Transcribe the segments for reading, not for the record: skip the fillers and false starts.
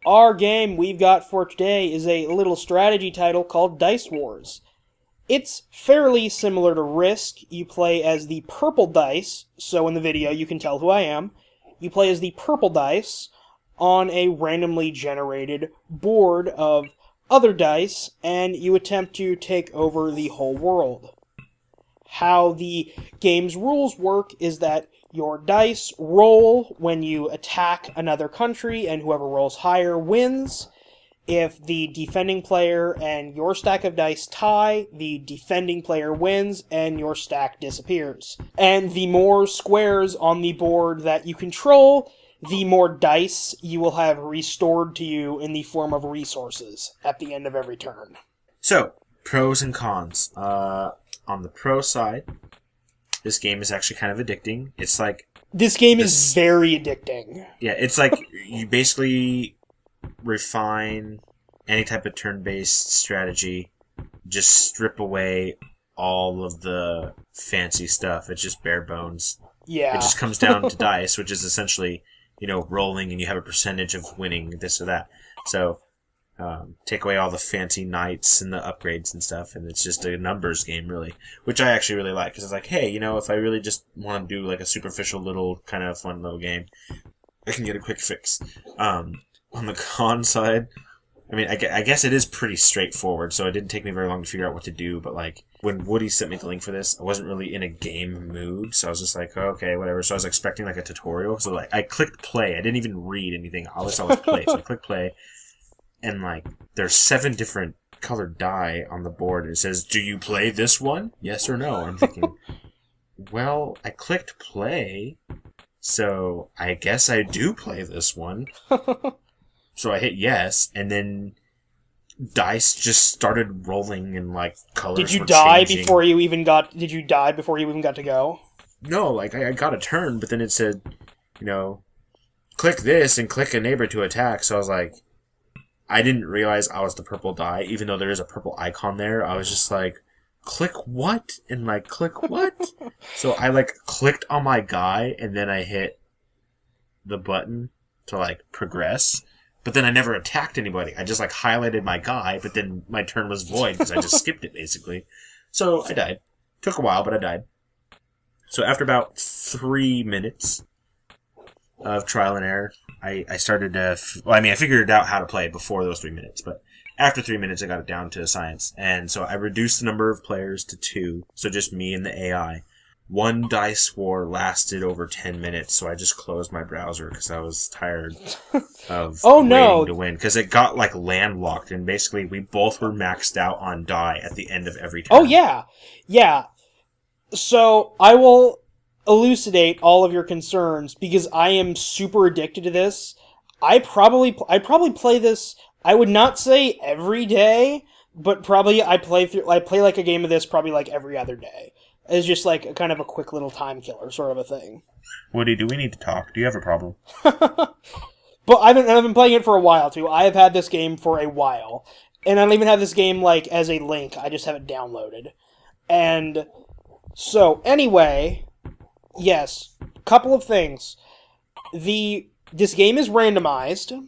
Our game we've got for today is a little strategy title called Dicewars. It's fairly similar to Risk. You play as the purple dice, so in the video you can tell who I am. You play as the purple dice on a randomly generated board of other dice, and you attempt to take over the whole world. How the game's rules work is that your dice roll when you attack another country, and whoever rolls higher wins. If the defending player and your stack of dice tie, the defending player wins and your stack disappears. And the more squares on the board that you control, the more dice you will have restored to you in the form of resources at the end of every turn. So, pros and cons. On the pro side, this game is actually kind of addicting. It's like... This game is very addicting. Yeah, it's like you basically refine any type of turn-based strategy, just strip away all of the fancy stuff. It's just bare bones. Yeah. It just comes down to dice, which is essentially, rolling, and you have a percentage of winning this or that. So, take away all the fancy knights and the upgrades and stuff, and it's just a numbers game, really. Which I actually really like, because it's like, hey, if I really just want to do like a superficial little, kind of fun little game, I can get a quick fix. On the con side, I mean, I guess it is pretty straightforward, so it didn't take me very long to figure out what to do, but like, when Woody sent me the link for this, I wasn't really in a game mood, so I was just like, oh, okay, whatever. So I was expecting like a tutorial, so like, I clicked play. I didn't even read anything. All I saw was play, so I clicked play, and like, there's 7 different colored die on the board, and it says, do you play this one? Yes or no? I'm thinking, well, I clicked play, so I guess I do play this one. So I hit yes, and then dice just started rolling and like colors. Did you were die changing. before you even got? Did you die before you even got to go? No, like I got a turn, but then it said, click this and click a neighbor to attack. So I was like, I didn't realize I was the purple die, even though there is a purple icon there. I was just like, click what? And like, click what? So I like clicked on my guy, and then I hit the button to like progress. But then I never attacked anybody. I just like highlighted my guy, but then my turn was void because I just skipped it basically. So I died. Took a while, but I died. So after about 3 minutes of trial and error, I started to... I figured out how to play before those 3 minutes, but after 3 minutes I got it down to science. And so I reduced the number of players to 2, so just me and the AI. One dice war lasted over 10 minutes, so I just closed my browser because I was tired of waiting to win. Because it got, like, landlocked, and basically we both were maxed out on die at the end of every turn. Oh, yeah. Yeah. So, I will elucidate all of your concerns, because I am super addicted to this. I probably play this, I would not say every day, but probably I play like a game of this probably like every other day. It's just like a kind of a quick little time killer sort of a thing. Woody, do we need to talk? Do you have a problem? But I've been playing it for a while too. I have had this game for a while. And I don't even have this game like as a link. I just have it downloaded. And so anyway, yes, couple of things. This game is randomized,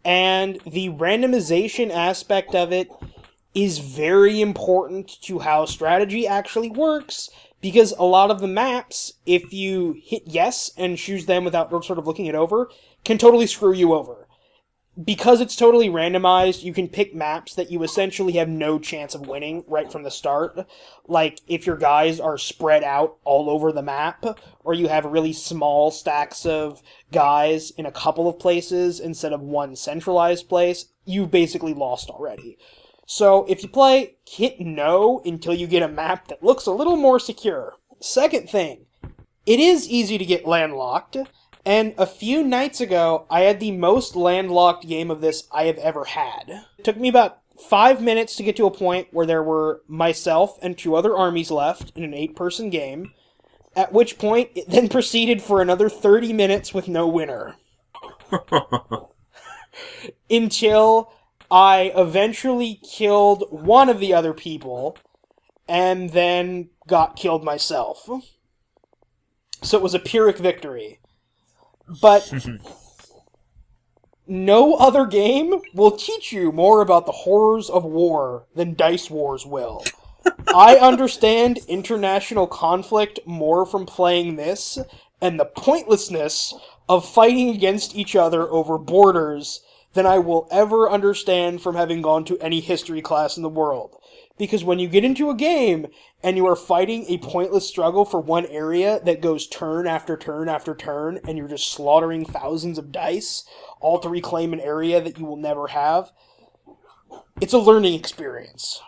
and the randomization aspect of it is very important to how strategy actually works, because a lot of the maps, if you hit yes and choose them without sort of looking it over, can totally screw you over. Because it's totally randomized, you can pick maps that you essentially have no chance of winning right from the start. Like, if your guys are spread out all over the map, or you have really small stacks of guys in a couple of places instead of one centralized place, you've basically lost already. So, if you play, hit no until you get a map that looks a little more secure. Second thing, it is easy to get landlocked, and a few nights ago, I had the most landlocked game of this I have ever had. It took me about 5 minutes to get to a point where there were myself and 2 other armies left in an 8-person game, at which point it then proceeded for another 30 minutes with no winner. Until I eventually killed one of the other people, and then got killed myself. So it was a Pyrrhic victory. But No other game will teach you more about the horrors of war than Dicewars will. I understand international conflict more from playing this and the pointlessness of fighting against each other over borders than I will ever understand from having gone to any history class in the world. Because when you get into a game and you are fighting a pointless struggle for one area that goes turn after turn after turn, and you're just slaughtering thousands of dice, all to reclaim an area that you will never have, it's a learning experience.